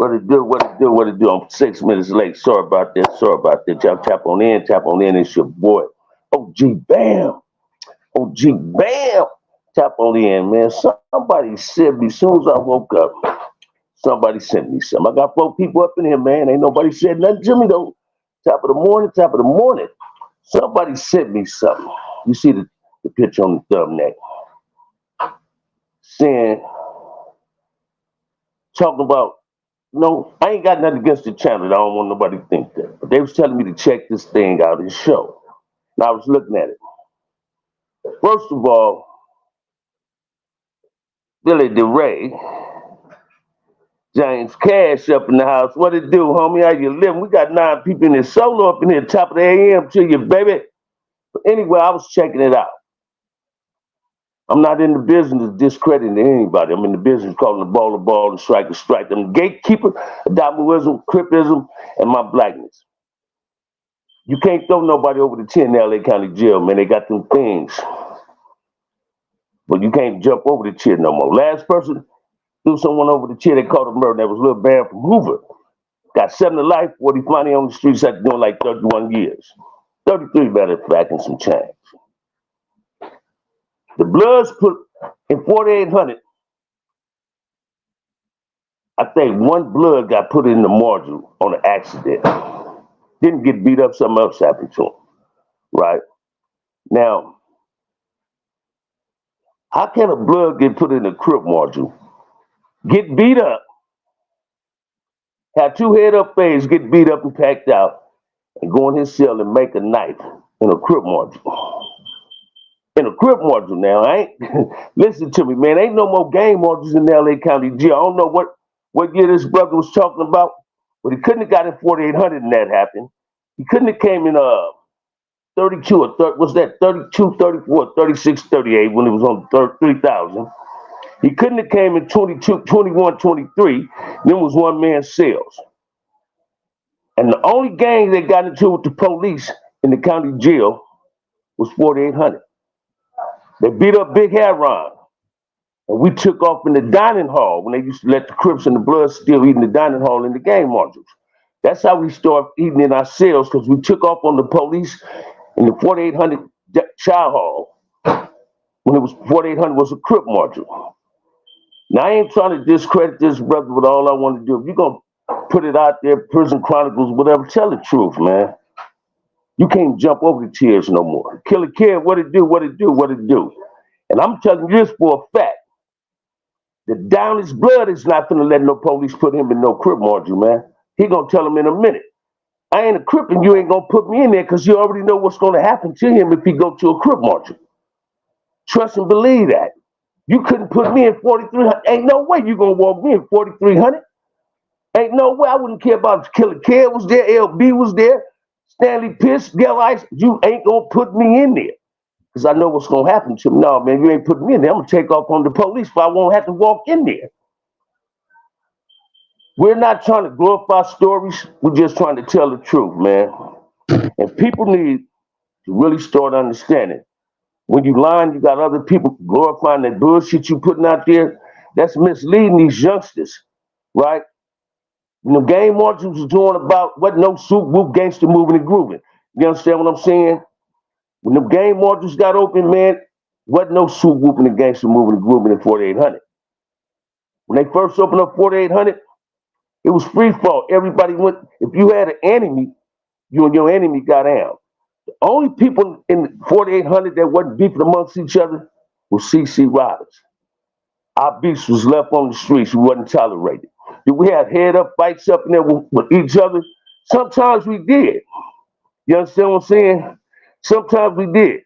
What it do? What it do? What it do? I'm 6 minutes late. Sorry about that. Sorry about that. Y'all tap on in. Tap on in. It's your boy. OG Bam. OG Bam. Tap on in, man. Somebody sent me, as soon as I woke up, somebody sent me some. I got 4 people up in here, man. Ain't nobody said nothing to me, though. Top of the morning, top of the morning. Somebody sent me something. You see the picture on the thumbnail. Saying, talking about, no, I ain't got nothing against the channel. I don't want nobody to think that. But they was telling me to check this thing out and show. And I was looking at it. First of all, Billy DeRay, James Cash up in the house. What it do, homie? How you living? We got 9 people in this solo up in here, top of the AM to you, baby. But anyway, I was checking it out. I'm not in the business of discrediting anybody. I'm in the business of calling the ball a ball and strike a strike. I'm the gatekeeper of Darwinism, Crippism, and my blackness. You can't throw nobody over the chin in LA County Jail, man. They got them things. But you can't jump over the chin no more. Last person threw someone over the chin, they caught a murder. That was Lil Bam from Hoover. Got 7 to life, 40 finally on the streets after doing like 31 years. 33 matter of fact, and some change. The Bloods put in 4,800. I think 1 blood got put in the morgue on an accident. Didn't get beat up, something else happened to him. Right? Now, how can a blood get put in a crib morgue? Get beat up, have 2 head up fades, get beat up and packed out, and go in his cell and make a knife in a crib morgue. In a crib morgue now, I ain't listen to me, man. Ain't no more gang morgues in LA County jail. I don't know what year this brother was talking about, but he couldn't have got in 4,800 and that happened. He couldn't have came in 32 or 30, was that 32, 34, 36, 38 when it was on 3,000. He couldn't have came in 22, 21, 23. Then was one-man cells. And the only gang they got into with the police in the county jail was 4,800. They beat up Big Heron. And we took off in the dining hall when they used to let the Crips and the Bloods still eat in the dining hall in the gang modules. That's how we started eating in our cells, because we took off on the police in the 4,800 child hall when it was 4,800 was a Crip module. Now, I ain't trying to discredit this brother, but all I want to do, if you're going to put it out there, Prison Chronicles, whatever, tell the truth, man. You can't jump over the tears no more. Kill a kid, what it do, what it do, what it do. And I'm telling you this for a fact. The down his blood is not going to let no police put him in no crib module, man. He going to tell him in a minute. I ain't a crip and you ain't going to put me in there because you already know what's going to happen to him if he go to a crib module. Trust and believe that. You couldn't put me in 4,300. Ain't no way you going to walk me in 4,300. Ain't no way. I wouldn't care about Killer Kid was there, LB was there, Stanley Pitts, Del Ice. You ain't going to put me in there because I know what's going to happen to me. No, man, you ain't putting me in there. I'm going to take off on the police, but I won't have to walk in there. We're not trying to glorify stories. We're just trying to tell the truth, man. And people need to really start understanding. When you lying, you got other people glorifying that bullshit you putting out there. That's misleading these youngsters, right? You know, game marches was doing about what no soup, whoop, gangster moving and grooving. You understand what I'm saying? When the game marches got open, man, what no soup, whooping and gangster moving and grooving in 4,800. When they first opened up 4,800, it was free fall. Everybody went. If you had an enemy, you and your enemy got down. The only people in 4,800 that wasn't beefing amongst each other was CC Riders. Our beefs was left on the streets. We wasn't tolerated. Did we have head up fights up in there with each other? Sometimes we did. You understand what I'm saying? Sometimes we did.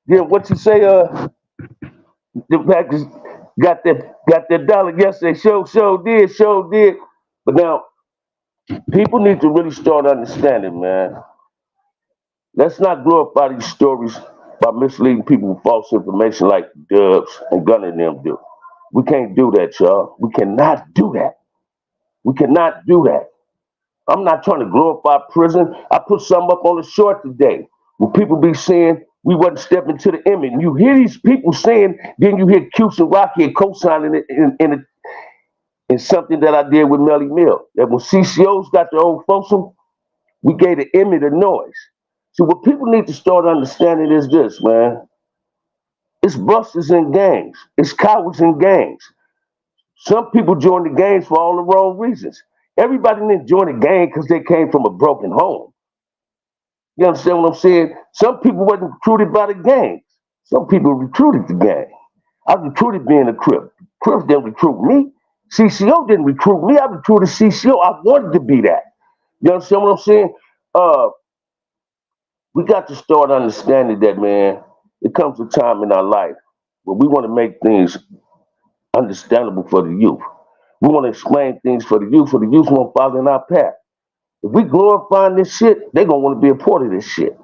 Then what you say? The Packers got that dollar yesterday. Show did. But now people need to really start understanding, man. Let's not glorify these stories by misleading people with false information like Dubs and Gunner and them do. We can't do that, y'all. We cannot do that. We cannot do that. I'm not trying to glorify prison. I put something up on the short today. When people be saying we wasn't stepping to the image. You hear these people saying, then you hear Cuse and Rocky and co-signing it in And something that I did with Melly Mill, that when CCOs got their own folsom, we gave the Emmy the noise. So what people need to start understanding is this, man. It's busters in gangs. It's cowards in gangs. Some people join the gangs for all the wrong reasons. Everybody didn't join the gang because they came from a broken home. You understand what I'm saying? Some people wasn't recruited by the gangs. Some people recruited the gang. I recruited being a Crip. Crips didn't recruit me. CCO didn't recruit me. I recruited CCO. I wanted to be that. You understand what I'm saying? Uh, we got to start understanding that, man. It comes a time in our life where we want to make things understandable for the youth. We want to explain things for the youth, so the youth won't follow in our path. If we glorifying this shit, they're gonna want to be a part of this shit.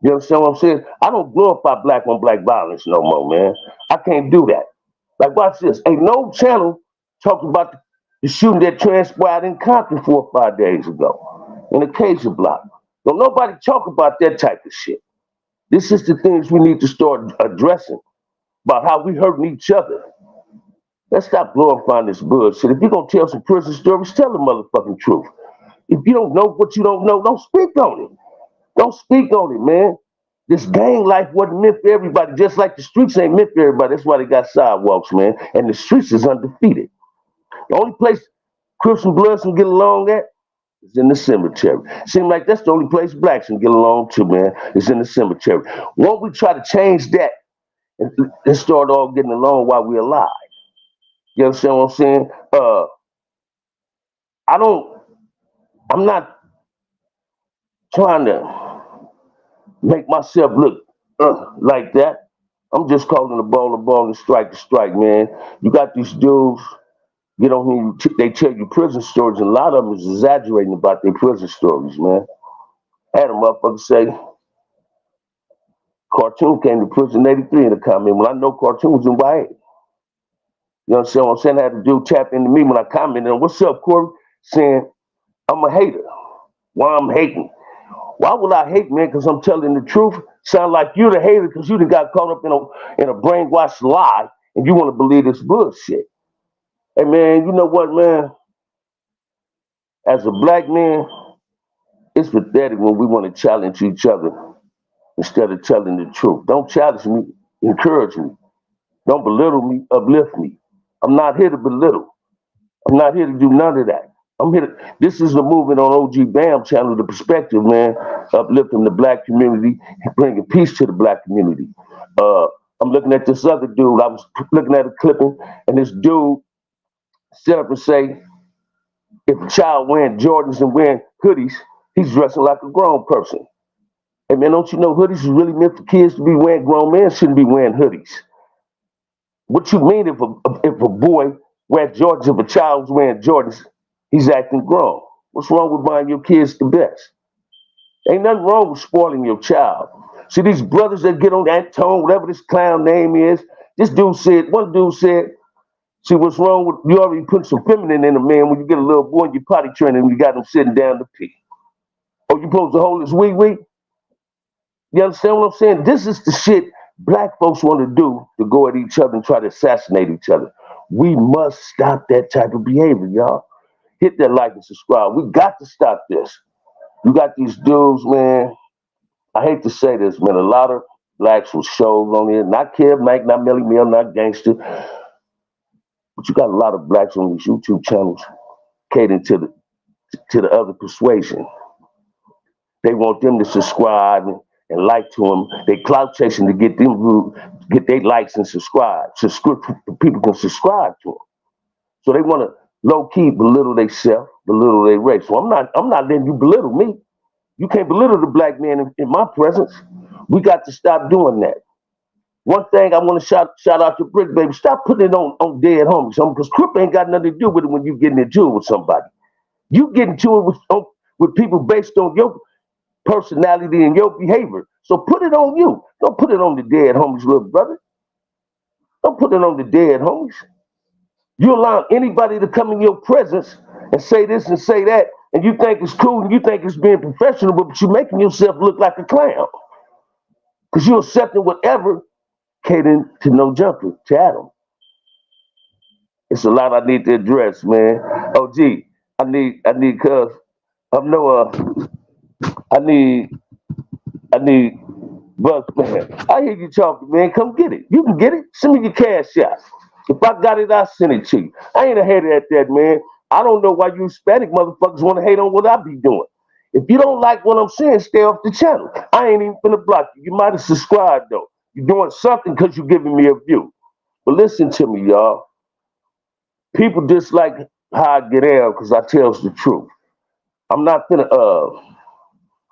You understand what I'm saying? I don't glorify black on black violence no more, man. I can't do that. Like, watch this. Ain't no channel talking about the shooting that transpired in Compton 4 or 5 days ago in Acacia Block. Don't nobody talk about that type of shit. This is the things we need to start addressing about how we hurting each other. Let's stop glorifying this bullshit. If you're gonna tell some prison stories, tell the motherfucking truth. If you don't know what you don't know, don't speak on it. Don't speak on it, man. This gang life wasn't meant for everybody, just like the streets ain't meant for everybody. That's why they got sidewalks, man. And the streets is undefeated. The only place Crips and Bloods can get along at is in the cemetery. Seems like that's the only place blacks can get along to, man, is in the cemetery. Won't we try to change that and start all getting along while we're alive? You understand what I'm saying? I don't, I'm not trying to make myself look like that. I'm just calling the ball and strike the strike, man. You got these dudes, get on here, they tell you prison stories, and a lot of them is exaggerating about their prison stories, man. I had a motherfucker say, Cartoon came to prison in 83 in the comment. When I know Cartoon was in YA. You understand what I'm saying? I had a dude tap into me when I commented on, what's up, Corey? Saying, I'm a hater. Why I'm hating? Why would I hate, man? Because I'm telling the truth. Sound like you're the hater because you done got caught up in a brainwashed lie and you want to believe this bullshit. Hey, man, you know what, man? As a black man, it's pathetic when we want to challenge each other instead of telling the truth. Don't challenge me, encourage me. Don't belittle me, uplift me. I'm not here to belittle. I'm not here to do none of that. I'm here to, this is the movement on OG Bam channel, the perspective, man, uplifting the black community, bringing peace to the black community. I'm looking at this other dude. I was looking at a clipping, and this dude sit up and say, if a child wearing Jordans and wearing hoodies, he's dressing like a grown person. Hey, man, don't you know hoodies is really meant for kids to be wearing? Grown men shouldn't be wearing hoodies. What you mean if a boy wears Jordans, if a child's wearing Jordans, he's acting grown? What's wrong with buying your kids the best? Ain't nothing wrong with spoiling your child. See, these brothers that get on that tone, whatever this clown name is, one dude said, see, what's wrong with, you already put some feminine in a man when you get a little boy and you potty training and you got him sitting down to pee. Oh, you supposed to hold his wee-wee? You understand what I'm saying? This is the shit black folks want to do, to go at each other and try to assassinate each other. We must stop that type of behavior, y'all. Hit that like and subscribe. We got to stop this. You got these dudes, man. I hate to say this, man. A lot of blacks with shows on here. Not Kev Mack, not Melly Mill, not Gangster. But you got a lot of blacks on these YouTube channels catering to the other persuasion. They want them to subscribe and like to them. They clout chasing to get their likes and subscribe. People can subscribe to them. So they want to low key belittle themselves, belittle their race. So I'm not letting you belittle me. You can't belittle the black man in my presence. We got to stop doing that. One thing I want to shout out to Brick Baby, stop putting it on dead homies, because Crip ain't got nothing to do with it when you getting into it with somebody. You get into it with people based on your personality and your behavior. So put it on you. Don't put it on the dead homies, little brother. Don't put it on the dead homies. You allow anybody to come in your presence and say this and say that, and you think it's cool and you think it's being professional, but you're making yourself look like a clown. Because you're accepting whatever catering to no jumper, to Adam. It's a lot I need to address, man. Oh, gee, cuz, I'm no, I need Bucks, man. I hear you talking, man. Come get it. You can get it. Send me your cash out. If I got it, I'll send it to you. I ain't a hater at that, man. I don't know why you Hispanic motherfuckers want to hate on what I be doing. If you don't like what I'm saying, stay off the channel. I ain't even finna block you. You might have subscribed, though. You're doing something because you're giving me a view. But listen to me, y'all. People dislike how I get out because I tells the truth. I'm not gonna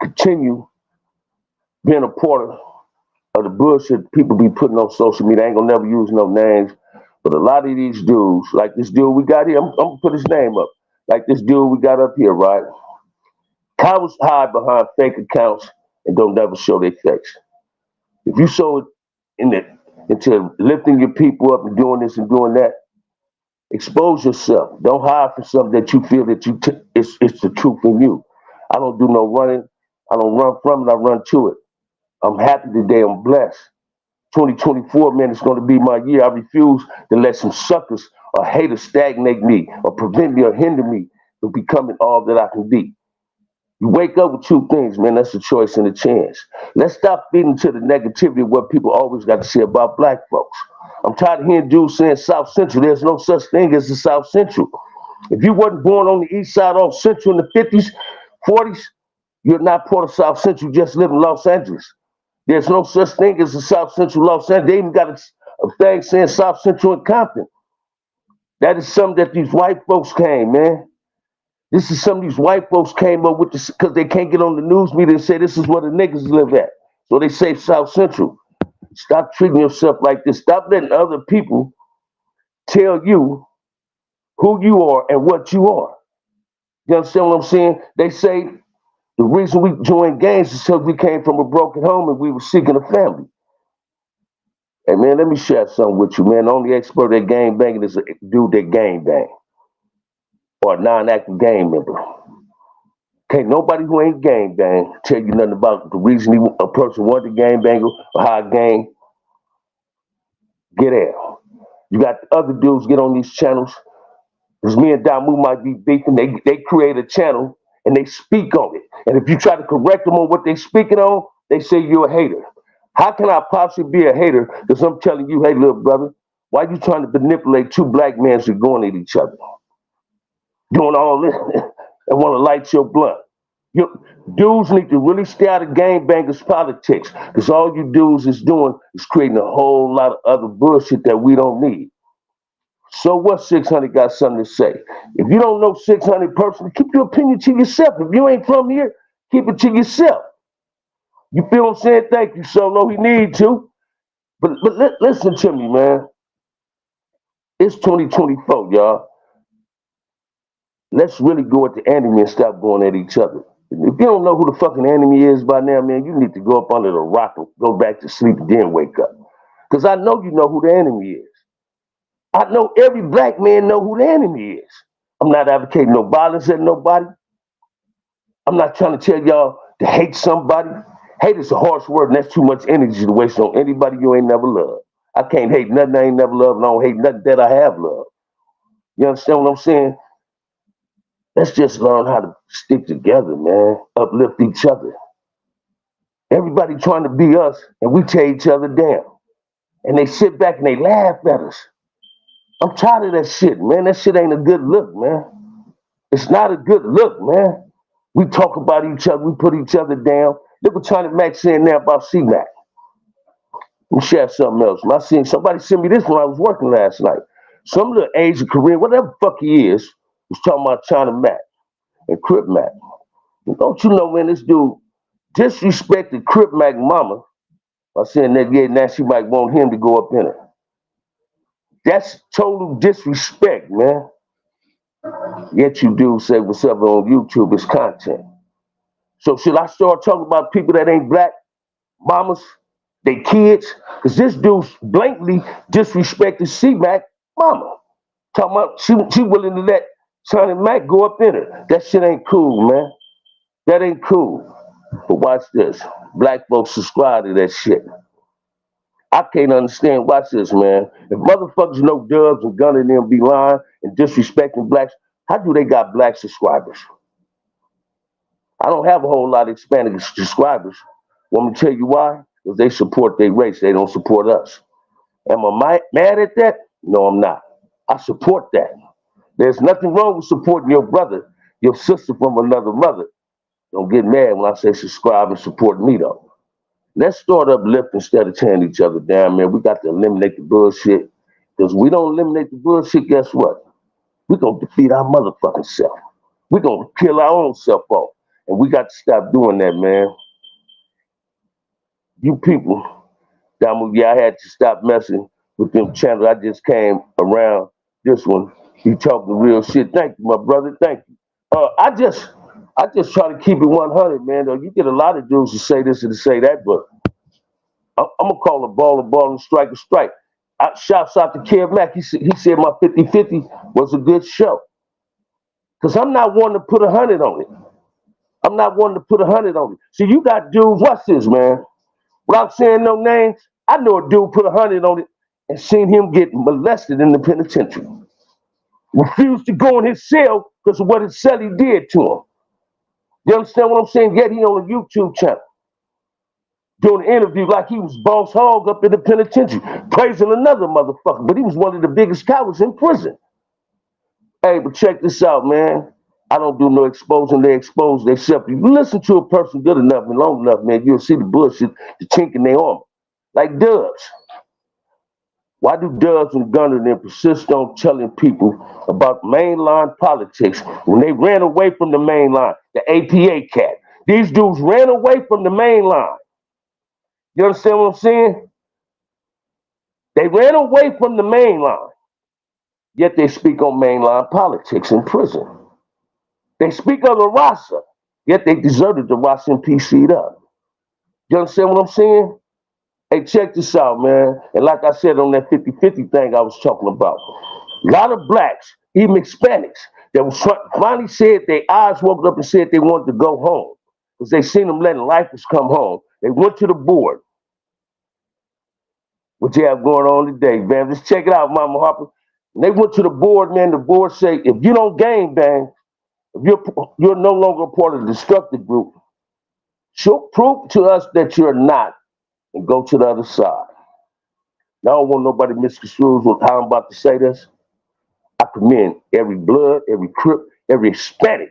continue being a part of the bullshit people be putting on social media. I ain't gonna never use no names, but a lot of these dudes, like this dude we got here, I'm gonna put his name up. Like this dude we got up here, right? Cowards hide behind fake accounts and don't never show their face. If you show it in the into lifting your people up and doing this and doing that, expose yourself. Don't hide for something that you feel that it's the truth in you. I don't do no running. I don't run from it. I run to it. I'm happy today. I'm blessed. 2024, man, it's going to be my year. I refuse to let some suckers or haters stagnate me or prevent me or hinder me from becoming all that I can be. You wake up with two things, man. That's a choice and a chance. Let's stop feeding to the negativity of what people always got to say about black folks. I'm tired of hearing dudes saying South Central. There's no such thing as the South Central. If you wasn't born on the east side of Central in the 50s, 40s, you're not part of South Central, just live in Los Angeles. There's no such thing as the South Central Los Angeles. They even got a thing saying South Central in Compton. That is something that these white folks came, man. This is some of these white folks came up with this because they can't get on the news media and say this is where the niggas live at. So they say South Central. Stop treating yourself like this. Stop letting other people tell you who you are and what you are. You understand what I'm saying? They say the reason we joined gangs is because we came from a broken home and we were seeking a family. Hey man, let me share something with you, man. The only expert at gang banging is a dude that gang bang or a non-active gang member. Can't nobody who ain't gang bang tell you nothing about the reason a person wanted to gang bang or how a gang get out. You got other dudes get on these channels. Because me and Damu might be beefing. They create a channel and they speak on it. And if you try to correct them on what they speaking on, they say you're a hater. How can I possibly be a hater because I'm telling you, hey, little brother, why you trying to manipulate two black men who are going at each other? Doing all this and want to light your blunt. You dudes need to really stay out of gangbangers politics because all you dudes is doing is creating a whole lot of other bullshit that we don't need. So what 600 got something to say? If you don't know 600 personally, keep your opinion to yourself. If you ain't from here, keep it to yourself. You feel what I'm saying? Thank you, Solo. He need to. But listen to me, man. It's 2024, y'all. Let's really go at the enemy and stop going at each other. If you don't know who the fucking enemy is by now, man, you need to go up under the rock and go back to sleep and then wake up. Because I know you know who the enemy is. I know every black man know who the enemy is. I'm not advocating no violence at nobody. I'm not trying to tell y'all to hate somebody. Hate is a harsh word, and that's too much energy to waste on anybody you ain't never loved. I can't hate nothing I ain't never loved, and I don't hate nothing that I have loved. You understand what I'm saying? Let's just learn how to stick together, man. Uplift each other. Everybody trying to be us, and we tear each other down. And they sit back and they laugh at us. I'm tired of that shit, man. That shit ain't a good look, man. It's not a good look, man. We talk about each other. We put each other down. Look what China Mac saying now about C-Mac. Let me share something else. I seen somebody send me this when I was working last night. Some little Asian Korean, whatever the fuck he is, was talking about China Mac and Crip Mac. And don't you know, man, this dude disrespected Crip Mac mama by saying that, yeah, now she might want him to go up in her. That's total disrespect, man. Yet you do say what's up on YouTube is content. So should I start talking about people that ain't black, mamas, they kids? Because this dude blatantly disrespected C-Mac mama. Talking about she willing to let Sonny Mac go up in her. That shit ain't cool, man. That ain't cool. But watch this. Black folks subscribe to that shit. I can't understand. Watch this, man. If motherfuckers know Dubs and Gunna and them be lying and disrespecting blacks, how do they got black subscribers? I don't have a whole lot of Hispanic subscribers. Want me to tell you why? Because they support their race. They don't support us. Am I mad at that? No, I'm not. I support that. There's nothing wrong with supporting your brother, your sister from another mother. Don't get mad when I say subscribe and support me, though. Let's start uplifting instead of tearing each other down, man. We got to eliminate the bullshit. Because we don't eliminate the bullshit, guess what? We're going to defeat our motherfucking self. We're going to kill our own self off. And we got to stop doing that, man. You people, I had to stop messing with them channels. I just came around this one. You talking real shit. Thank you, my brother. Thank you. I just try to keep it 100, man. Though you get a lot of dudes to say this and to say that, but I'm gonna call a ball and strike a strike. Shouts out to Kev Mack. He said my 50-50 was a good show. Cause I'm not one to put 100 on it. I'm not one to put 100 on it. See, you got dudes. What's this, man? Without saying no names, I know a dude put 100 on it and seen him get molested in the penitentiary. Refused to go in his cell because of what his cellie did to him. You understand what I'm saying? Yet he on a YouTube channel doing an interview like he was boss hog up in the penitentiary, praising another motherfucker. But he was one of the biggest cowards in prison. Hey, but check this out, man. I don't do no exposing. They expose themselves. If you listen to a person good enough and long enough, man, you'll see the bullshit, the chink in their armor. Like Dubs. Why do Dubs and Gunner then persist on telling people about mainline politics when they ran away from the main line, the APA cat? These dudes ran away from the main line. You understand what I'm saying? They ran away from the main line, yet they speak on mainline politics in prison. They speak of the Rasa, yet they deserted the Rasa and PC'd up. You understand what I'm saying? Hey, check this out, man. And like I said on that 50-50 thing I was talking about, a lot of blacks, even Hispanics, that was finally said their eyes woke up and said they wanted to go home because they seen them letting lifers come home. They went to the board. What you have going on today, man? Just check it out, Mama Harper. And they went to the board, man. The board say, if you don't gang bang, if you're no longer a part of the destructive group, prove to us that you're not and go to the other side. Now, I don't want nobody misconstrued with how I'm about to say this. I commend every blood, every crip, every Hispanic.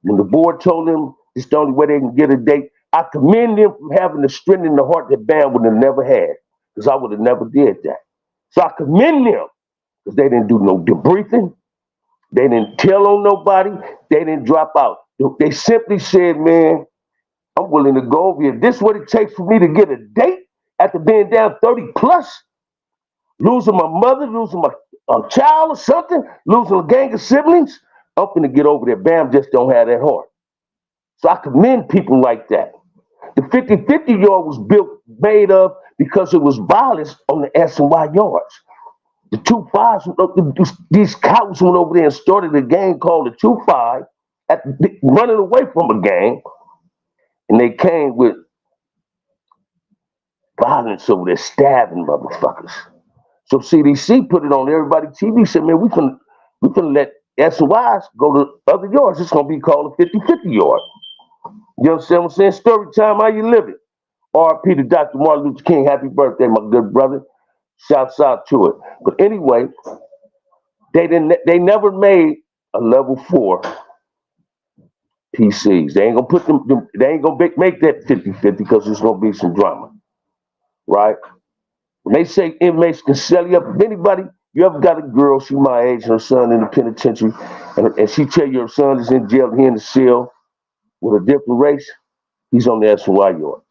When the board told them it's the only way they can get a date, I commend them for having the strength in the heart that Bam would have never had, because I would have never did that. So I commend them because they didn't do no debriefing. They didn't tell on nobody. They didn't drop out. They simply said, man, I'm willing to go over here. This is what it takes for me to get a date after being down 30 plus, losing my mother, losing a child or something, losing a gang of siblings. I'm finna get over there. Bam just don't have that heart. So I commend people like that. The 50-50 yard was made up because it was violence on the S and Y yards. The 2-5s, these cowards went over there and started a gang called the 2-5, running away from a gang, and they came with violence over there, stabbing motherfuckers. So CDC put it on everybody TV, said, man, we can let S and Ys go to other yards. It's gonna be called a 50-50 yard. You understand what I'm saying? Story time, how you living? RP to Dr. Martin Luther King, happy birthday, my good brother. Shouts out to it. But anyway, they never made a level 4 PCs. They ain't gonna put them they ain't gonna make that 50-50 because there's gonna be some drama. Right? When they say inmates can sell you up, if anybody, you ever got a girl, she my age, her son in the penitentiary, and she tell you her son is in jail, he in the cell with a different race, he's on the S&Y yard.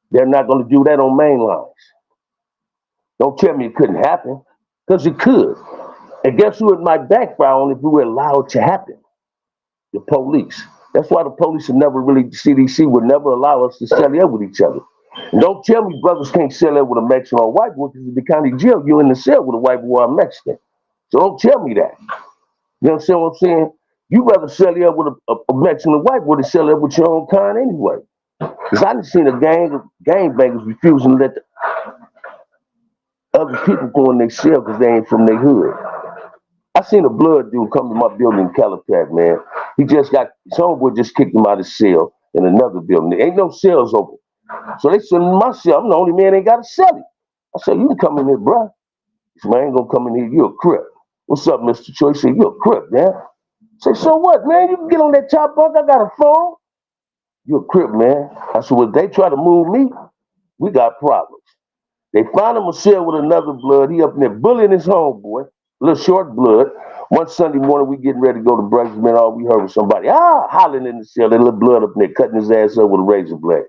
They're not going to do that on main lines. Don't tell me it couldn't happen, because it could. And guess who it might backfire on if we were allowed to happen? The police. That's why the police would never really, CDC would never allow us to sell up with each other. And don't tell me brothers can't sell that with a Mexican or a white boy, because in the county jail, you're in the cell with a white boy or a Mexican. So don't tell me that. You understand what I'm saying? You rather sell it up with a Mexican or white boy than sell it up with your own kind anyway. Because I done seen a gang of gangbangers refusing to let other people going their cell because they ain't from their hood. I seen a blood dude come to my building in Calipat, man. He just got, his homeboy just kicked him out of his cell in another building. There ain't no cells open. So they sent him in my cell. I'm the only man that ain't got a celly. I said, you can come in here, bro. He said, man, I ain't gonna come in here. You a crip. What's up, Mr. Choi? He said, you a crip, man. I said, so what, man? You can get on that top bunk. I got a phone. You a crip, man. I said, well, if they try to move me, we got problems. They found him a cell with another blood. He up in there bullying his homeboy, little short blood. One Sunday morning, we getting ready to go to breakfast, man. All we heard was somebody hollering in the cell. That little blood up in there, cutting his ass up with a razor blade.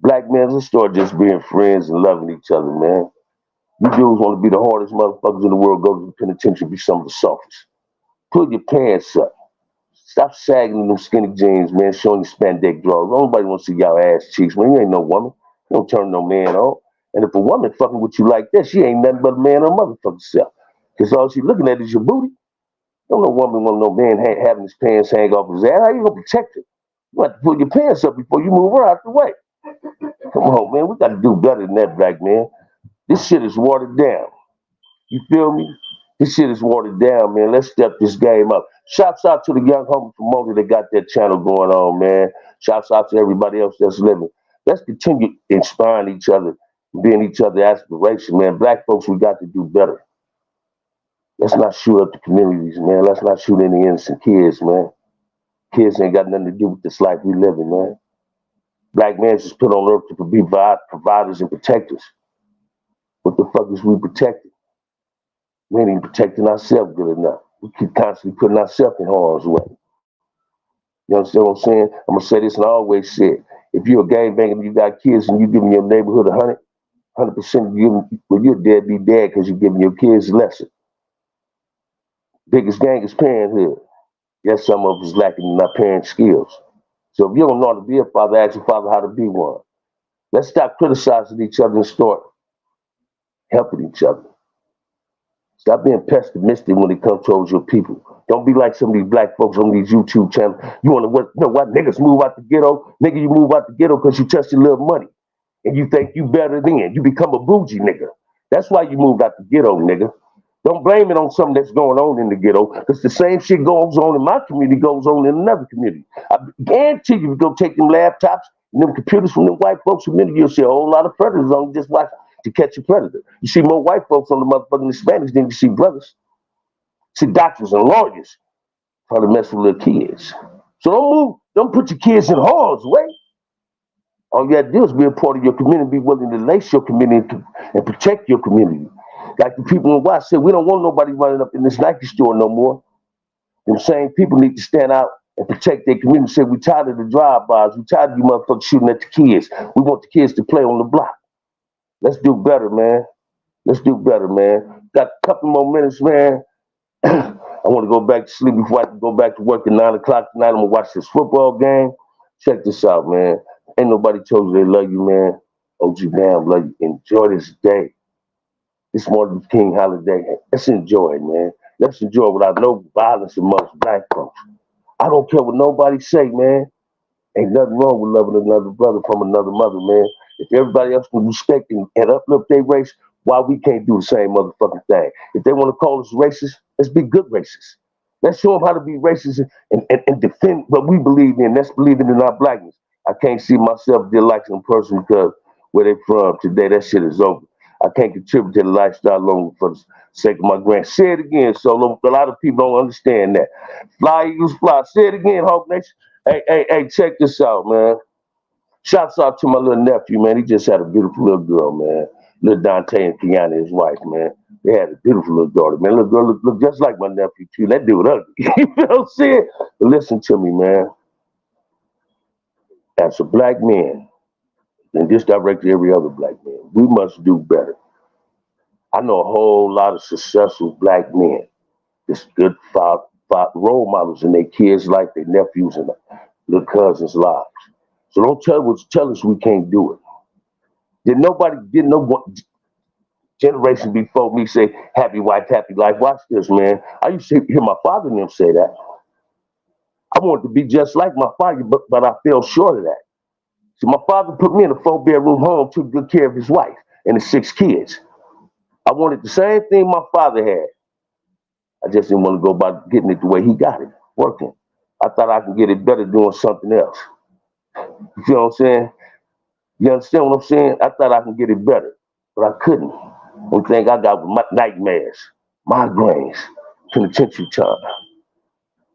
Black men, let's start just being friends and loving each other, man. You dudes want to be the hardest motherfuckers in the world. Go to the penitentiary, be some of the softest. Pull your pants up. Stop sagging in them skinny jeans, man, showing your spandex drawers. Nobody wants to see y'all ass cheeks, man. You ain't no woman. You don't turn no man on. And if a woman fucking with you like that, she ain't nothing but a man or motherfucking self. Because all she looking at is your booty. Don't no woman want no man having his pants hang off his ass. How you gonna protect it? You have to pull your pants up before you move her out the way. Come on, man. We got to do better than that, black man. This shit is watered down. You feel me? This shit is watered down, man. Let's step this game up. Shouts out to the young homie promoter that got that channel going on, man. Shouts out to everybody else that's living. Let's continue inspiring each other, being each other's aspiration, man. Black folks, we got to do better. Let's not shoot up the communities, man. Let's not shoot any innocent kids, man. Kids ain't got nothing to do with this life we live in, man. Black men just put on earth to be providers and protectors. What the fuck is we protecting? We ain't even protecting ourselves good enough. We keep constantly putting ourselves in harm's way. You understand what I'm saying? I'm gonna say this and I always say it. If you're a gangbanger and you got kids and you giving your neighborhood 100%, when you're dead, be dead because you're giving your kids a lesson. Biggest gang is parenthood. Yes, some of us lacking in our parent skills. So if you don't know how to be a father, ask your father how to be one. Let's stop criticizing each other and start helping each other. Stop being pessimistic when it comes towards your people. Don't be like some of these black folks on these YouTube channels. You want to know what? Niggas move out the ghetto. Nigga, you move out the ghetto because you touched a little money. And you think you better than. You become a bougie nigga. That's why you moved out the ghetto, nigga. Don't blame it on something that's going on in the ghetto, because the same shit goes on in my community goes on in another community. I guarantee you, go take them laptops and them computers from them white folks' community, you'll see a whole lot of predators on just watch to catch a predator. You see more white folks on the motherfucking Hispanics than you see brothers. See doctors and lawyers trying to mess with little kids. So don't move, don't put your kids in harm's way. All you have to do is be a part of your community, be willing to lace your community and protect your community. Like the people in Watts said, we don't want nobody running up in this Nike store no more. Them same people need to stand out and protect their community. Say, we tired of the drive-bys. We tired of you motherfuckers shooting at the kids. We want the kids to play on the block. Let's do better, man. Let's do better, man. Got a couple more minutes, man. I want to go back to sleep before I can go back to work at 9 o'clock tonight. I'm going to watch this football game. Check this out, man. Ain't nobody told you they love you, man. OG Bam love you. Enjoy this day. This Martin Luther King holiday. Let's enjoy it, man. Let's enjoy it without no violence amongst black folks. I don't care what nobody say, man. Ain't nothing wrong with loving another brother from another mother, man. If everybody else can respect and uplift their race, why we can't do the same motherfucking thing? If they want to call us racist, let's be good racists. Let's show them how to be racist and defend what we believe in. Let's believe in our blackness. I can't see myself disliking a person because where they from today, that shit is over. I can't contribute to the lifestyle long for the sake of my grand. Say it again, Solo. A lot of people don't understand that. Fly, Eagles, fly. Say it again, Hawk Nation. Hey, check this out, man. Shouts out to my little nephew, man. He just had a beautiful little girl, man. Little Dante and Kiana, his wife, man. They had a beautiful little daughter, man. Little girl look just like my nephew, too. That dude ugly. You know what I'm saying? But listen to me, man. As a black man, and this direct to every other black man, we must do better. I know a whole lot of successful black men that's good role models in their kids' life, their nephews and their cousins' lives. So don't tell us we can't do it. Did no generation before me say happy wife, happy life. Watch this, man. I used to hear my father and them say that. I wanted to be just like my father, but I fell short of that. See, my father put me in a 4-bedroom home, took good care of his wife. and the 6 kids. I wanted the same thing my father had. I just didn't want to go about getting it the way he got it, working. I thought I could get it better doing something else. You feel what I'm saying? You understand what I'm saying? I thought I could get it better, but I couldn't. One thing I got was nightmares, migraines, penitentiary time.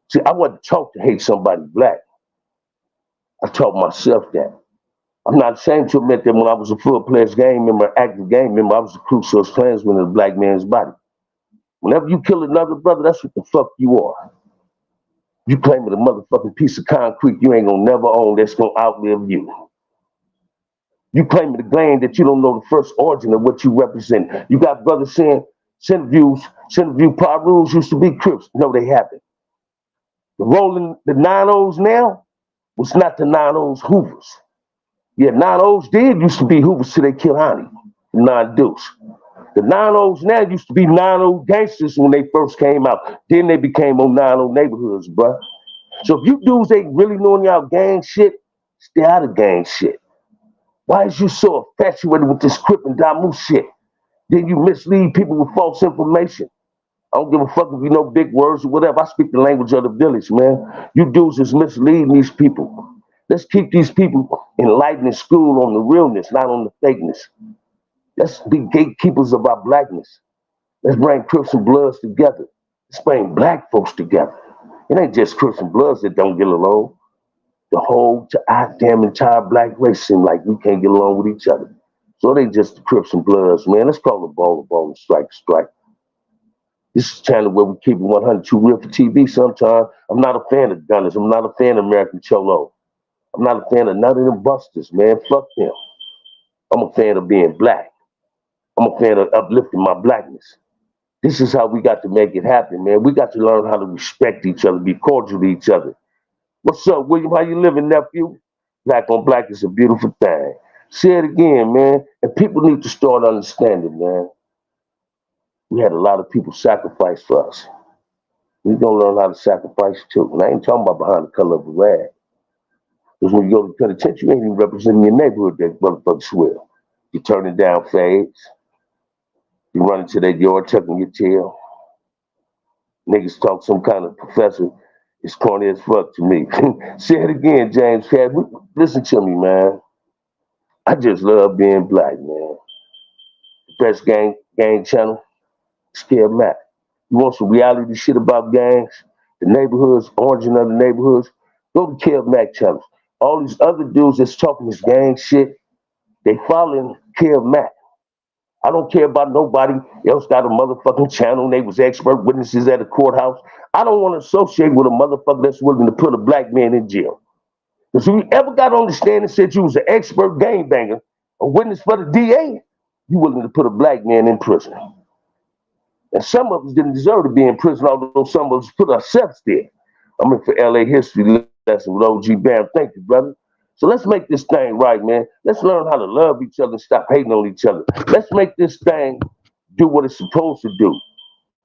See, I wasn't taught to hate somebody black. I taught myself that. I'm not ashamed to admit that when I was a full-fledged gang member, active gang member, I was a crucial Klansman of the black man's body. Whenever you kill another brother, that's what the fuck you are. You claiming a motherfucking piece of concrete you ain't gonna never own that's gonna outlive you. You claiming the claim that you don't know the first origin of what you represent. You got brothers saying Centerview Pirus used to be Crips. No, they haven't. The rolling the 9-0s now was not the 9-0s Hoovers. Yeah, 9-0s did used to be Hoovers till they killed Honey, 9-Deuce. The 9-0s now used to be 9-0 gangsters when they first came out. Then they became on 9-0 neighborhoods, bruh. So if you dudes ain't really knowing y'all gang shit, stay out of gang shit. Why is you so infatuated with this Crip and Damu shit? Then you mislead people with false information. I don't give a fuck if you know big words or whatever. I speak the language of the village, man. You dudes is misleading these people. Let's keep these people enlightened in school on the realness, not on the fakeness. Let's be gatekeepers of our blackness. Let's bring Crips and Bloods together. Let's bring black folks together. It ain't just Crips and Bloods that don't get along. The whole damn entire black race seem like we can't get along with each other. So it ain't just the Crips and Bloods, man. Let's call the ball a ball and strike a strike. This is a channel where we keep it 100 too real for TV sometimes. I'm not a fan of Gunners. I'm not a fan of American Cholo. I'm not a fan of none of them busters, man. Fuck them. I'm a fan of being black. I'm a fan of uplifting my blackness. This is how we got to make it happen, man. We got to learn how to respect each other, be cordial to each other. What's up, William? How you living, nephew? Black on black is a beautiful thing. Say it again, man. And people need to start understanding, man. We had a lot of people sacrifice for us. We gonna learn how to sacrifice too. And I ain't talking about behind the color of a rag. Because when you go to the penitentiary, you ain't even representing your neighborhood that motherfuckers swear. You turning down fades. You run into that yard tucking your tail. Niggas talk some kind of professor. It's corny as fuck to me. Say it again, James. Listen to me, man. I just love being black, man. The best gang channel, Scared Mac. You want some reality shit about gangs, the neighborhoods, origin of the neighborhoods? Go to Kev Mac channels. All these other dudes that's talking this gang shit, they following Kev Mac. I don't care about nobody else got a motherfucking channel. They was expert witnesses at the courthouse. I don't want to associate with a motherfucker that's willing to put a black man in jail. Because if you ever got on the stand and said you was an expert gangbanger, a witness for the DA, you willing to put a black man in prison. And some of us didn't deserve to be in prison, although some of us put ourselves there. I'm in for LA history lesson with OG Bam. Thank you, brother. So let's make this thing right, man. Let's learn how to love each other and stop hating on each other. Let's make this thing do what it's supposed to do.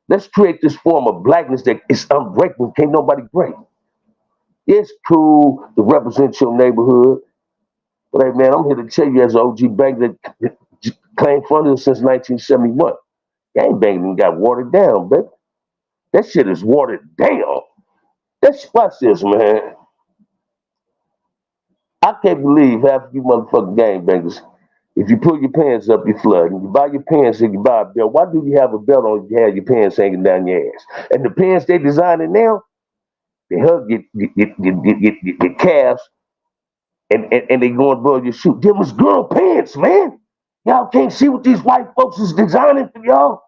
Let's create this form of blackness that is unbreakable. Can't nobody break. It's cool to represent your neighborhood. But hey, man, I'm here to tell you as an OG bank that claimed fronted since 1971. Gangbanging got watered down, baby. That shit is watered down. Watch this, man. I can't believe half of you motherfucking gangbangers, if you pull your pants up, you flood. And you buy your pants and you buy a belt. Why do you have a belt on if you have your pants hanging down your ass? And the pants they designing now, they hug your calves and they going above your shoe. Them was girl pants, man. Y'all can't see what these white folks is designing for y'all.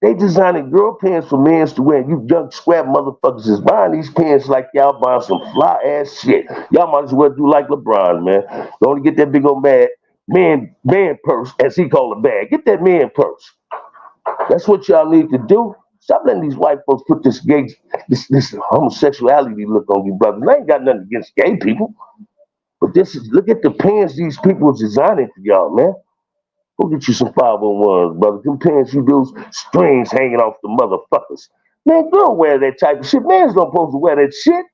They designing girl pants for men to wear. You young scrap motherfuckers is buying these pants like y'all buying some fly ass shit. Y'all might as well do like LeBron, man. Don't get that big old man purse, as he called a bag. Get that man purse. That's what y'all need to do. Stop letting these white folks put this homosexuality look on you, brother. I ain't got nothing against gay people, but look at the pants these people is designing for y'all, man. Go get you some 501s, brother. Them pants you do, strings hanging off the motherfuckers. Man, don't wear that type of shit. Man's not supposed to wear that shit.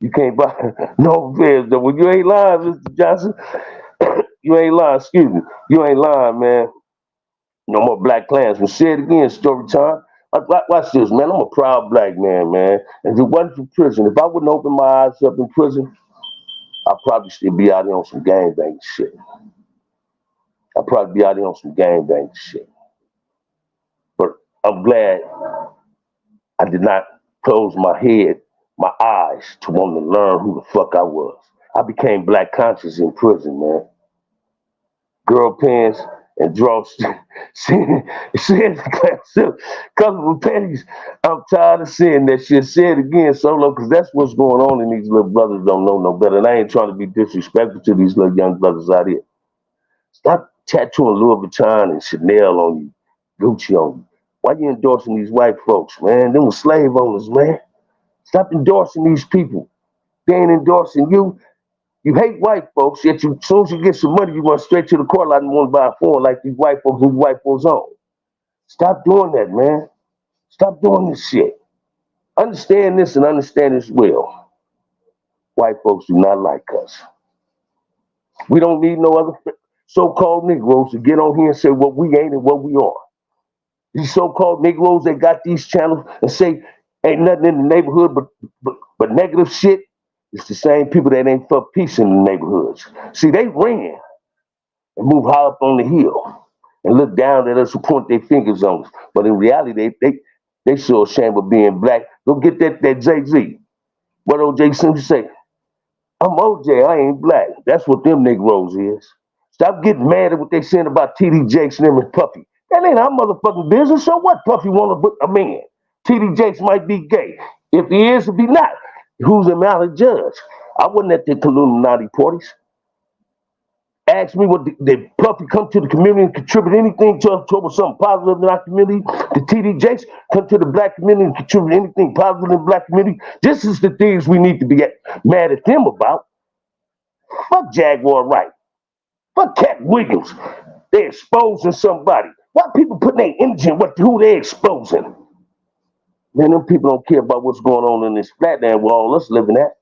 You can't buy no affairs though. When you ain't lying, Mr. Johnson, You ain't lying, excuse me. You ain't lying, man. No more black clans. But say it again, story time. Watch this, man. I'm a proud black man, man. And if it wasn't for prison, if I wouldn't open my eyes up in prison, I'd probably still be out here on some gangbang shit. I'd probably be out here on some gangbang shit. But I'm glad I did not close my head, my eyes to want to learn who the fuck I was. I became black conscious in prison, man. Girl pants and draws, colorful panties. I'm tired of seeing that shit. Say it again, Solo, because that's what's going on, and these little brothers don't know no better. And I ain't trying to be disrespectful to these little young brothers out here. Stop tattooing Louis Vuitton and Chanel on you, Gucci on you. Why you endorsing these white folks, man? Them were slave owners, man. Stop endorsing these people. They ain't endorsing you. You hate white folks, yet as soon as you get some money, you run straight to the court lot and want to buy a phone like these white folks and white folks own. Stop doing that, man. Stop doing this shit. Understand this and understand this well. White folks do not like us. We don't need no other so-called Negroes to get on here and say what we ain't and what we are. These so-called Negroes that got these channels and say ain't nothing in the neighborhood but negative shit. It's the same people that ain't for peace in the neighborhoods. See, they ran and moved high up on the hill and look down at us and point their fingers on us. But in reality, they so ashamed of being black. Go get that Jay-Z. What O.J. Simpson say? I'm O.J., I ain't black. That's what them Negroes is. Stop getting mad at what they saying about T.D. Jakes and them and Puffy. That ain't our motherfucking business. So what? Puffy want to put a man. T.D. Jakes might be gay. If he is, if he not, who's him out to judge? I wasn't at the Illuminati parties. Ask me what did Puffy come to the community and contribute anything to something positive in our community? The T.D. Jakes come to the black community and contribute anything positive in the black community? This is the things we need to be mad at them about. Fuck Jaguar Wright. Fuck Cat Williams. They exposing somebody. Why people putting their energy in who they exposing? Man, them people don't care about what's going on in this flatland where all us living at.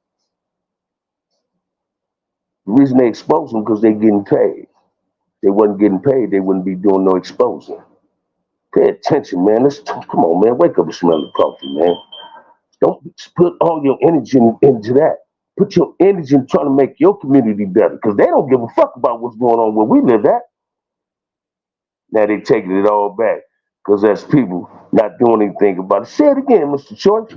The reason they expose them because they getting paid. They wasn't getting paid, they wouldn't be doing no exposing. Pay attention, man. Come on, man. Wake up and smell the coffee, man. Don't put all your energy into that. Put your energy in trying to make your community better because they don't give a fuck about what's going on where we live at. Now they taking it all back because that's people not doing anything about it. Say it again, Mr. Choice.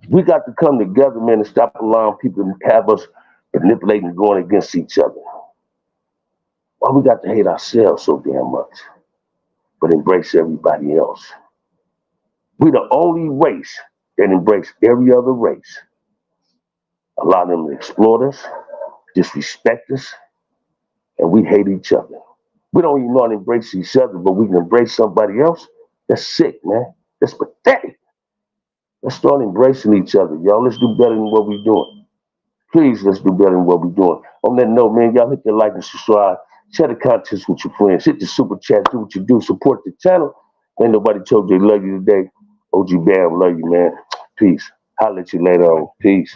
We got to come together, man, and stop allowing people to have us manipulating and going against each other. Why we got to hate ourselves so damn much, but embrace everybody else? We the only race that embrace every other race. Allow them to exploit us, disrespect us, and we hate each other. We don't even know how to embrace each other, but we can embrace somebody else. That's sick, man. That's pathetic. Let's start embracing each other, y'all. Let's do better than what we're doing. Please, let's do better than what we're doing. On that note, man, y'all hit the like and subscribe. Share the contents with your friends. Hit the super chat. Do what you do. Support the channel. Ain't nobody told you they love you today. OG Bam, love you, man. Peace. I'll let you later on. Peace.